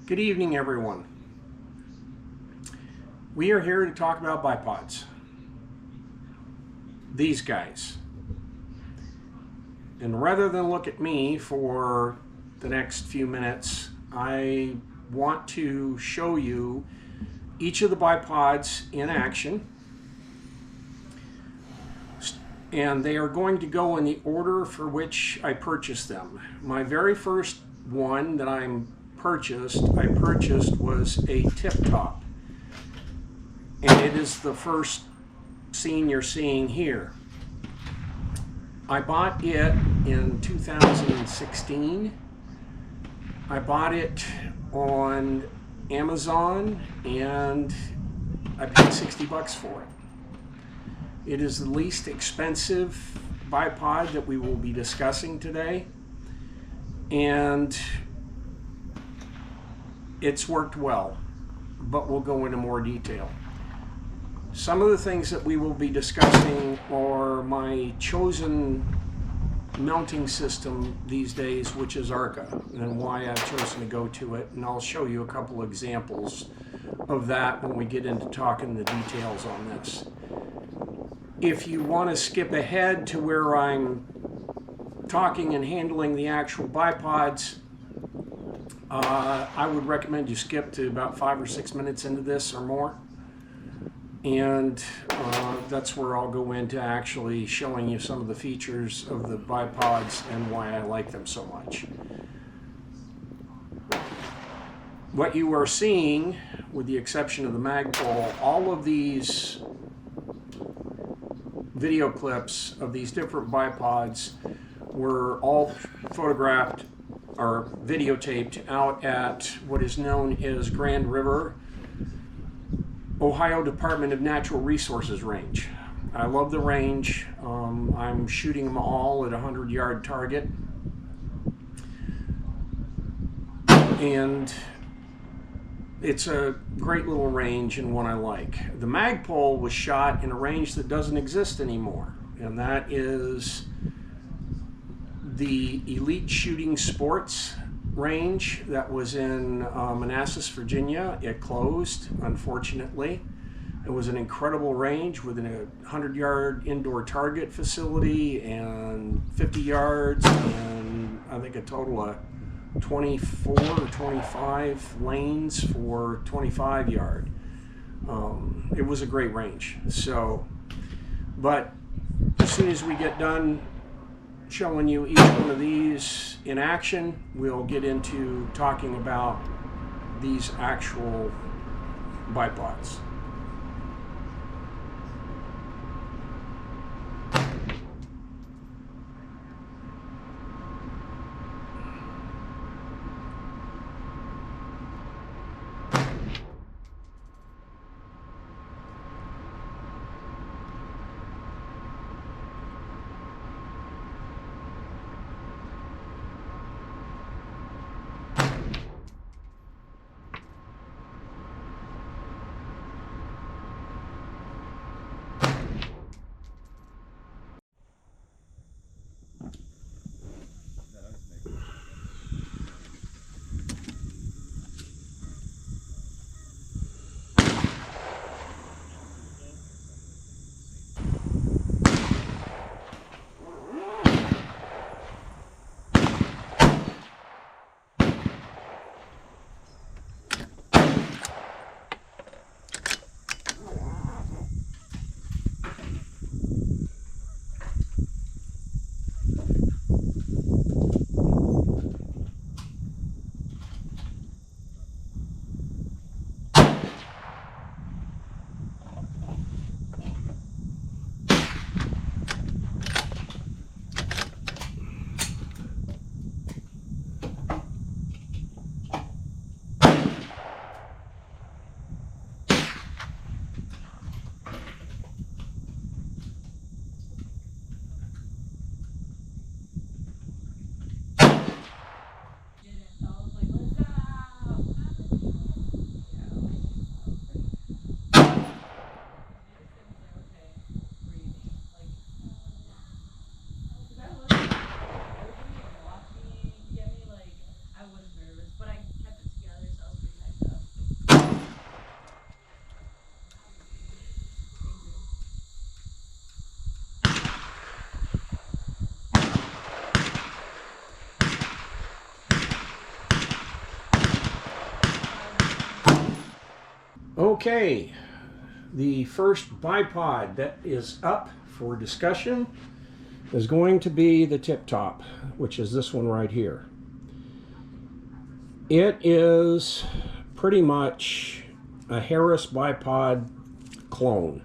Good evening, everyone. We are here to talk about bipods. These guys. And rather than look at me for the next few minutes, I want to show you each of the bipods in action. And they are going to go in the order for which I purchased them. My very first one that I purchased was a Tiptop. And it is the first scene you're seeing here. I bought it in 2016. I bought it on Amazon and I paid 60 bucks for it. It is the least expensive bipod that we will be discussing today, and it's worked well, but we'll go into more detail. Some of the things that we will be discussing are my chosen mounting system these days, which is Arca, and why I've chosen to go to it, and I'll show you a couple examples of that when we get into talking the details on this. If you want to skip ahead to where I'm talking and handling the actual bipods, I would recommend you skip to about 5 or 6 minutes into this or more. And that's where I'll go into actually showing you some of the features of the bipods and why I like them so much. What you are seeing, with the exception of the MagPul, all of these video clips of these different bipods were all photographed or videotaped out at what is known as Grand River, Ohio Department of Natural Resources range. I love the range. I'm shooting them all at a 100-yard target. And it's a great little range and one I like. The MagPul was shot in a range that doesn't exist anymore, and that is the Elite Shooting Sports range that was in Manassas, Virginia. It closed, unfortunately. It was an incredible range with a 100-yard indoor target facility and 50 yards and I think a total of 24 or 25 lanes for 25 yard. It was a great range. So, but as soon as we get done showing you each one of these in action, we'll get into talking about these actual bipods. Okay, the first bipod that is up for discussion is going to be the Tiptop, which is this one right here. It is pretty much a Harris bipod clone.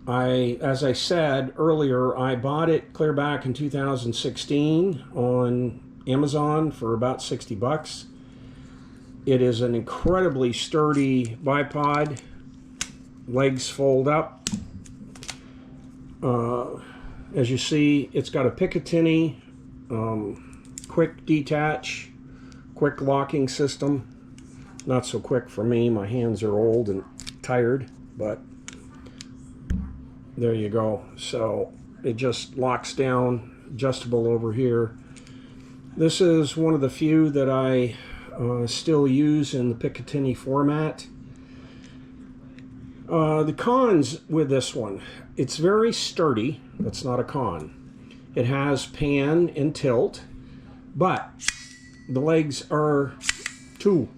As I said earlier, I bought it clear back in 2016 on Amazon for about 60 bucks. It is an incredibly sturdy bipod. Legs fold up. As you see, it's got a Picatinny quick detach, quick locking system. Not so quick for me. My hands are old and tired, but there you go. So it just locks down, adjustable over here. This is one of the few that I still use in the Picatinny format. The cons with this one, it's very sturdy. That's not a con. It has pan and tilt, but the legs are two.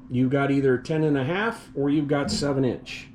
You've got either 10.5 or you've got 7-inch.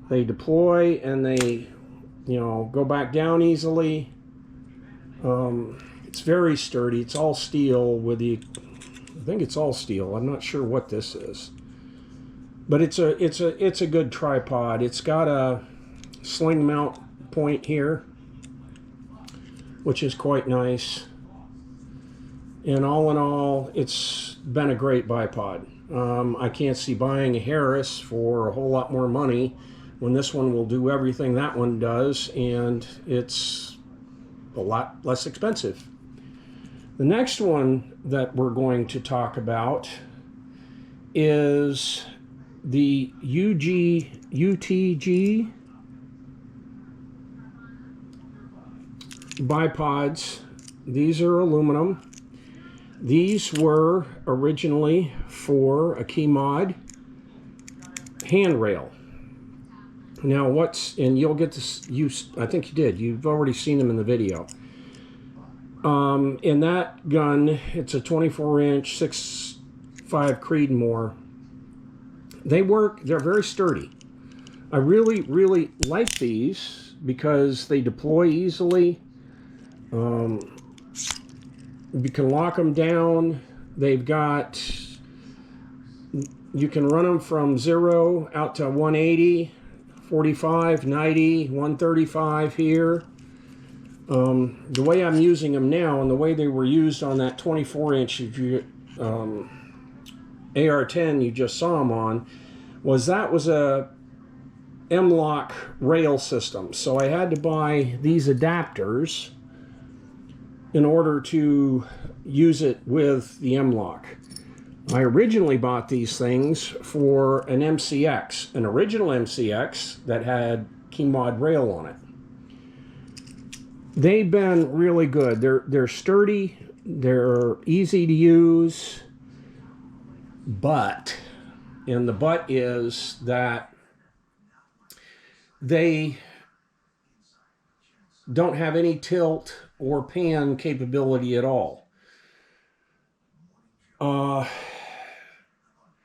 They deploy and they, go back down easily. It's very sturdy. It's all steel with the, I think it's all steel. I'm not sure what this is, but it's a good tripod. It's got a sling mount point here, which is quite nice. And all in all, it's been a great bipod. I can't see buying a Harris for a whole lot more money when this one will do everything that one does, and it's a lot less expensive. The next one that we're going to talk about is the UTG bipods. These are aluminum. These were originally for a key mod handrail. Now and you'll get this use, I think you did, you've already seen them in the video. In that gun, it's a 24-inch 6.5 Creedmoor. They're very sturdy. I really, really like these because they deploy easily. You can lock them down. You can run them from 0 out to 180, 45, 90, 135 here. The way I'm using them now and the way they were used on that 24-inch AR-10 you just saw them on, was a M-lock rail system. So I had to buy these adapters in order to use it with the M-lock. I originally bought these things for an MCX, an original MCX that had key mod rail on it. They've been really good. They're sturdy, they're easy to use, and the but is that they don't have any tilt or pan capability at all.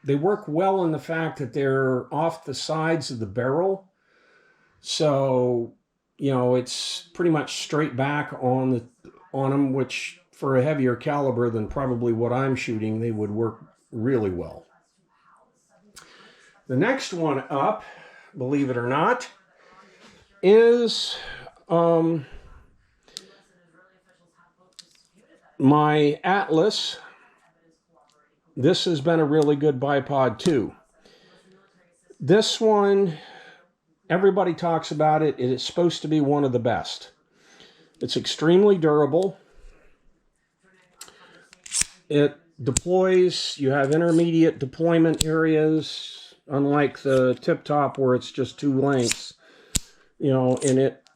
They work well in the fact that they're off the sides of the barrel, so it's pretty much straight back on them, which for a heavier caliber than probably what I'm shooting, they would work really well. The next one up, believe it or not, is my Atlas. This has been a really good bipod too. This one, everybody talks about it. It is supposed to be one of the best. It's extremely durable. It deploys. You have intermediate deployment areas, unlike the Tiptop where it's just 2 lengths. And it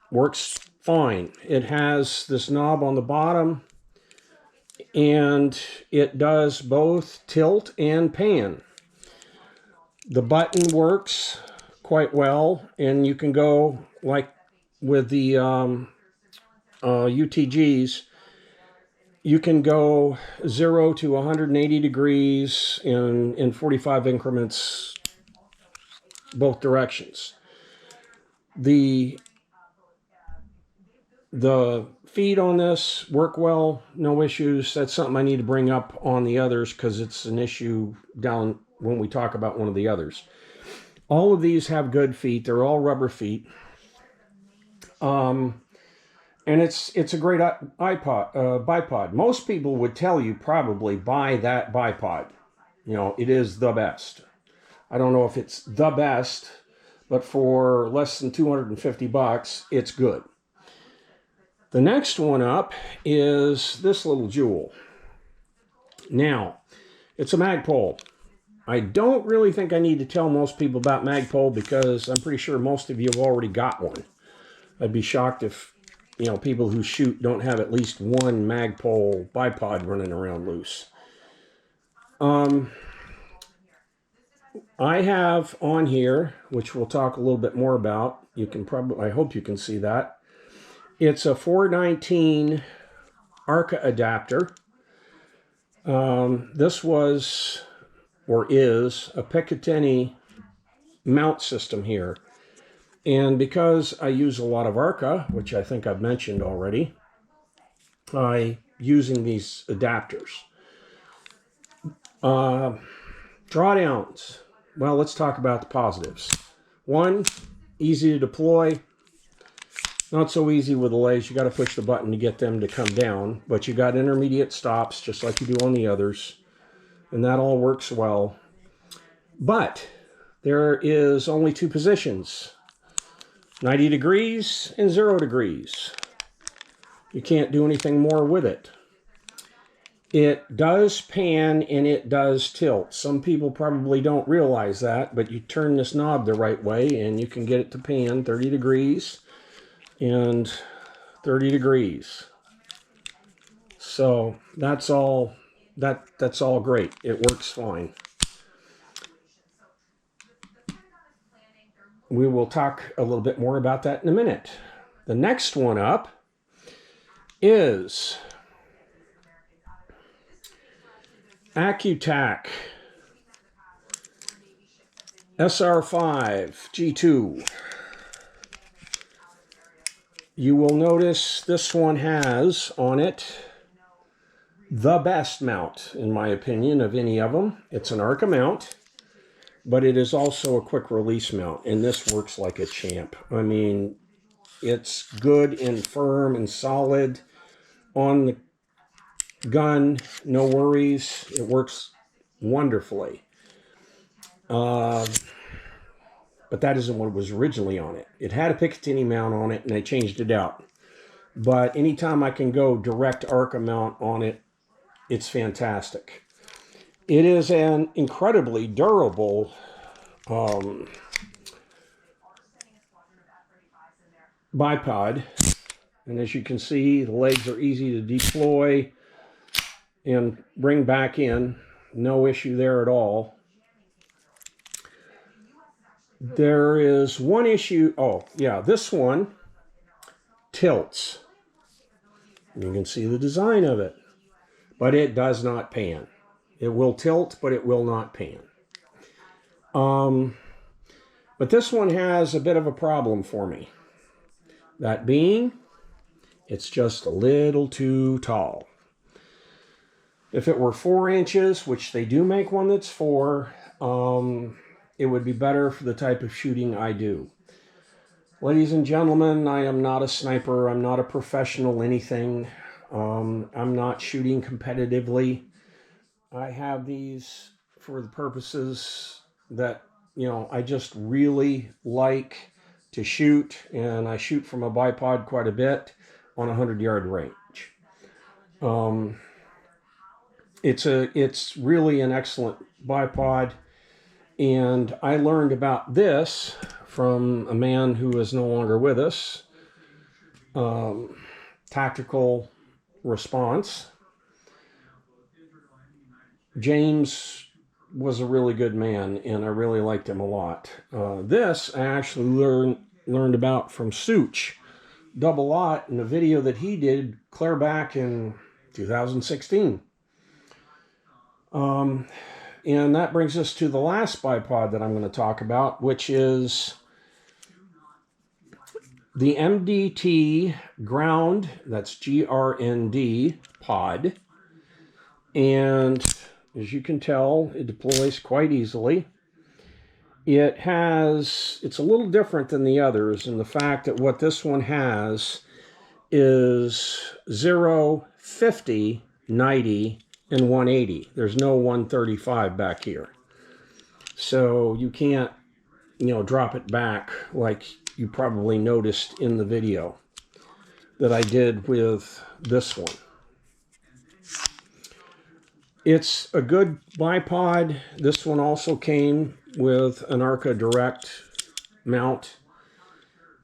works fine. It has this knob on the bottom, and it does both tilt and pan. The button works quite well, and you can go like with the UTGs. you can go 0 to 180 degrees in 45 increments, both directions. The feet on this work well, no issues. That's something I need to bring up on the others because it's an issue down when we talk about one of the others. All of these have good feet. They're all rubber feet. And it's a great bipod. Most people would tell you probably buy that bipod. You know, it is the best. I don't know if it's the best, but for less than 250 bucks, it's good. The next one up is this little jewel. Now, it's a MagPul. I don't really think I need to tell most people about MagPul because I'm pretty sure most of you have already got one. I'd be shocked if, you know, people who shoot don't have at least one MagPul bipod running around loose. I have on here, which we'll talk a little bit more about. You can probably, I hope you can see that. It's a 419 ARCA adapter. This was, or is, a Picatinny mount system here. And because I use a lot of ARCA, which I think I've mentioned already, I'm using these adapters. Drawdowns. Well, let's talk about the positives. One, easy to deploy. Not so easy with the legs. You got to push the button to get them to come down, but you got intermediate stops just like you do on the others, and that all works well. But there is only two positions, 90 degrees and 0 degrees. You can't do anything more with it. It does pan and it does tilt. Some people probably don't realize that, but you turn this knob the right way and you can get it to pan 30 degrees and 30 degrees. So that's all great. It works fine. We will talk a little bit more about that in a minute. The next one up is Accu-Tac SR5 G2. You will notice this one has on it the best mount, in my opinion, of any of them. It's an ARCA mount, but it is also a quick release mount, and this works like a champ. I mean, it's good and firm and solid on the gun, no worries. It works wonderfully. But that isn't what was originally on it. It had a Picatinny mount on it, and they changed it out. But anytime I can go direct ARCA mount on it, it's fantastic. It is an incredibly durable bipod. And as you can see, the legs are easy to deploy and bring back in. No issue there at all. There is one issue. Oh, yeah, this one tilts. You can see the design of it. But it does not pan. It will tilt, but it will not pan. But this one has a bit of a problem for me. That being, it's just a little too tall. If it were 4 inches, which they do make one that's 4, it would be better for the type of shooting I do. Ladies and gentlemen, I am not a sniper. I'm not a professional anything. I'm not shooting competitively. I have these for the purposes that, you know, I just really like to shoot, and I shoot from a bipod quite a bit on a 100-yard range. It's really an excellent bipod. And I learned about this from a man who is no longer with us, Tactical Response. James was a really good man, and I really liked him a lot. This I actually learned about from Such Double Lot in a video that he did clear back in 2016. And that brings us to the last bipod that I'm going to talk about, which is the MDT GRND, that's GRND POD. And as you can tell, it deploys quite easily. It's a little different than the others in the fact that what this one has is 0, 50, 90, and 180. There's no 135 back here. So you can't, drop it back like you probably noticed in the video that I did with this one. It's a good bipod. This one also came with an Arca Direct mount,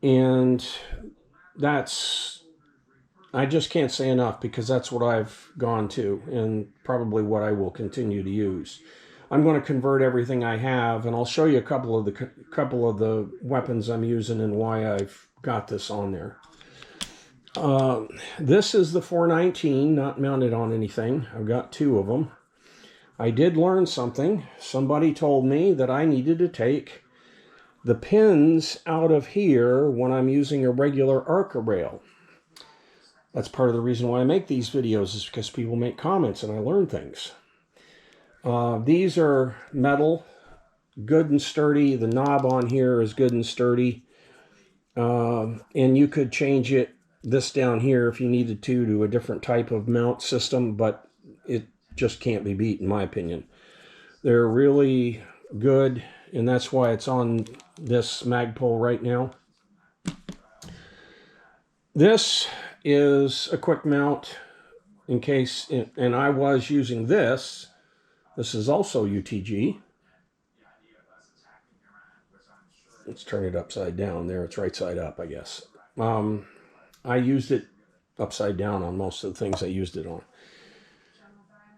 and I just can't say enough, because that's what I've gone to and probably what I will continue to use. I'm going to convert everything I have, and I'll show you a couple of the weapons I'm using and why I've got this on there. This is the 419, not mounted on anything. I've got two of them. I did learn something. Somebody told me that I needed to take the pins out of here when I'm using a regular Arca rail. That's part of the reason why I make these videos, is because people make comments and I learn things. These are metal, good and sturdy. The knob on here is good and sturdy. And you could change this down here if you needed to a different type of mount system, but it just can't be beat in my opinion. They're really good, and that's why it's on this MagPul right now. This is a quick mount in case, and I was using this. This is also UTG. Let's turn it upside down. There, it's right side up, I guess. I used it upside down on most of the things I used it on.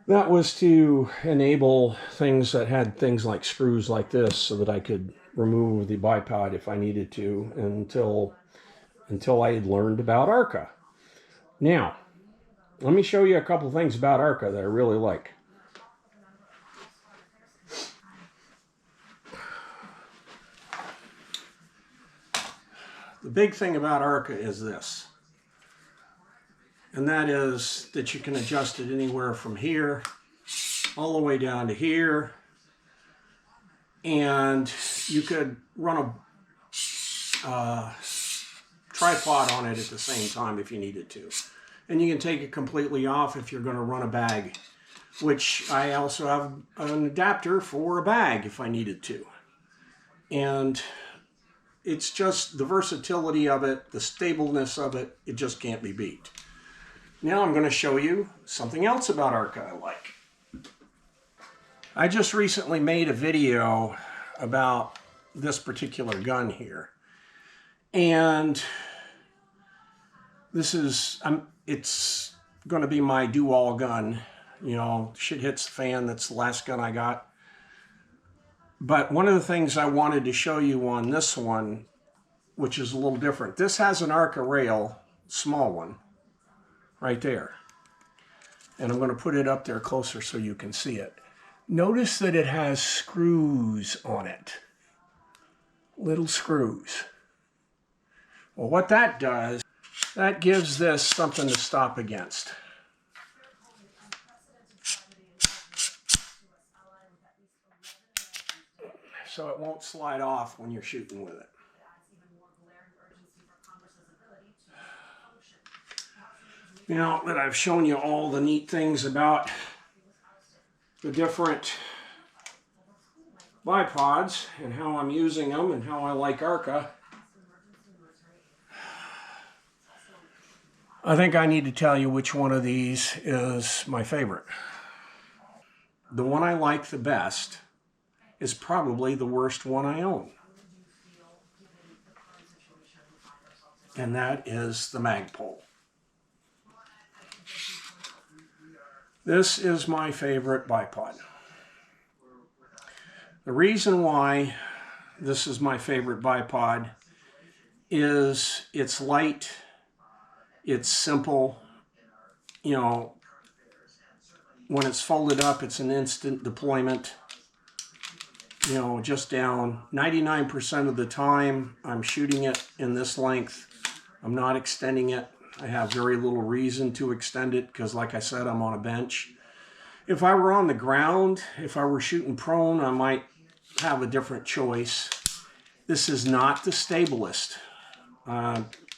That was to enable things that had things like screws like this so that I could remove the bipod if I needed to until I had learned about Arca. Now, let me show you a couple things about Arca that I really like. The big thing about Arca is this, and that is that you can adjust it anywhere from here all the way down to here, and you could run a tripod on it at the same time if you needed to. And you can take it completely off if you're going to run a bag, which I also have an adapter for a bag if I needed to. And it's just the versatility of it, the stableness of it, it just can't be beat. Now I'm going to show you something else about Arca I like. I just recently made a video about this particular gun here. And this is, it's going to be my do-all gun. Shit hits the fan, that's the last gun I got. But one of the things I wanted to show you on this one, which is a little different, this has an Arca rail, small one, right there. And I'm going to put it up there closer so you can see it. Notice that it has screws on it. Little screws. Well, what that does, that gives this something to stop against. So it won't slide off when you're shooting with it. Now that I've shown you all the neat things about the different bipods and how I'm using them and how I like Arca, I think I need to tell you which one of these is my favorite. The one I like the best is probably the worst one I own. And that is the MagPul. This is my favorite bipod. The reason why this is my favorite bipod is it's light, it's simple, when it's folded up, it's an instant deployment. You know, just down. 99% of the time, I'm shooting it in this length. I'm not extending it. I have very little reason to extend it because, like I said, I'm on a bench. If I were on the ground, if I were shooting prone, I might have a different choice. This is not the stablest.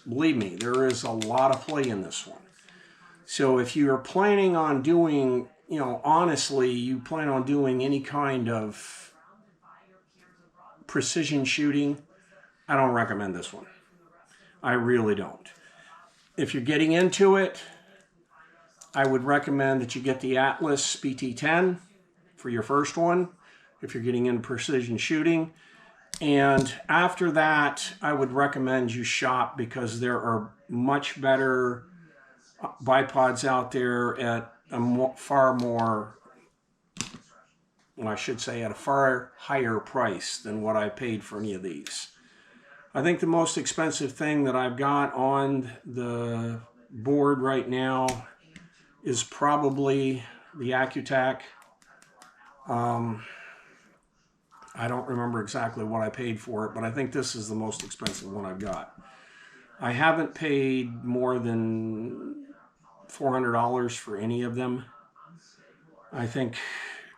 Believe me, there is a lot of play in this one. So if you're planning on doing, you know, honestly, you plan on doing any kind of precision shooting, I don't recommend this one. I really don't. If you're getting into it, I would recommend that you get the Atlas BT10 for your first one, if you're getting into precision shooting. And after that, I would recommend you shop because there are much better bipods out there at a far more, well, I should say at a far higher price than what I paid for any of these. I think the most expensive thing that I've got on the board right now is probably the Accu-Tac. I don't remember exactly what I paid for it, but I think this is the most expensive one I've got. I haven't paid more than $400 for any of them. I think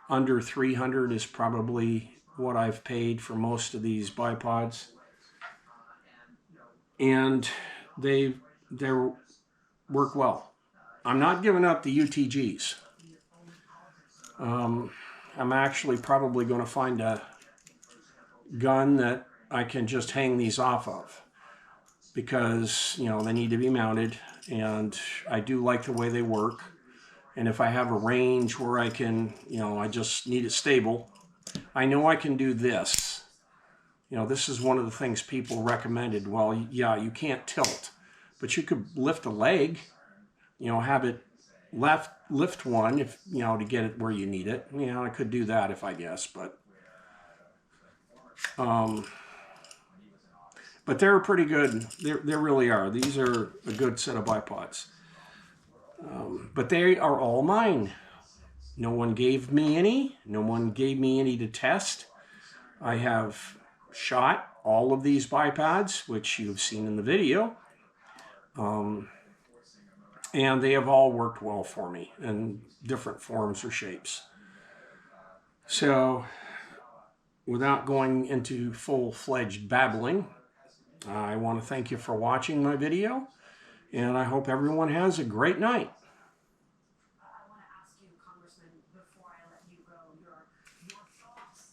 under $300 is probably what I've paid for most of these bipods. And they work well. I'm not giving up the UTGs. I'm actually probably going to find a gun that I can just hang these off of because, you know, they need to be mounted and I do like the way they work. And if I have a range where I can, you know, I just need it stable, I know I can do this. You know, this is one of the things people recommended. Well, yeah, you can't tilt, but you could lift a leg, you know, have it lift one if, you know, to get it where you need it. You know, I could do that if I guess, but they're pretty good. They really are. These are a good set of bipods. But they are all mine. No one gave me any. No one gave me any to test. I have shot all of these bipods, which you've seen in the video. And they have all worked well for me in different forms or shapes. So, without going into full-fledged babbling, I want to thank you for watching my video, and I hope everyone has a great night.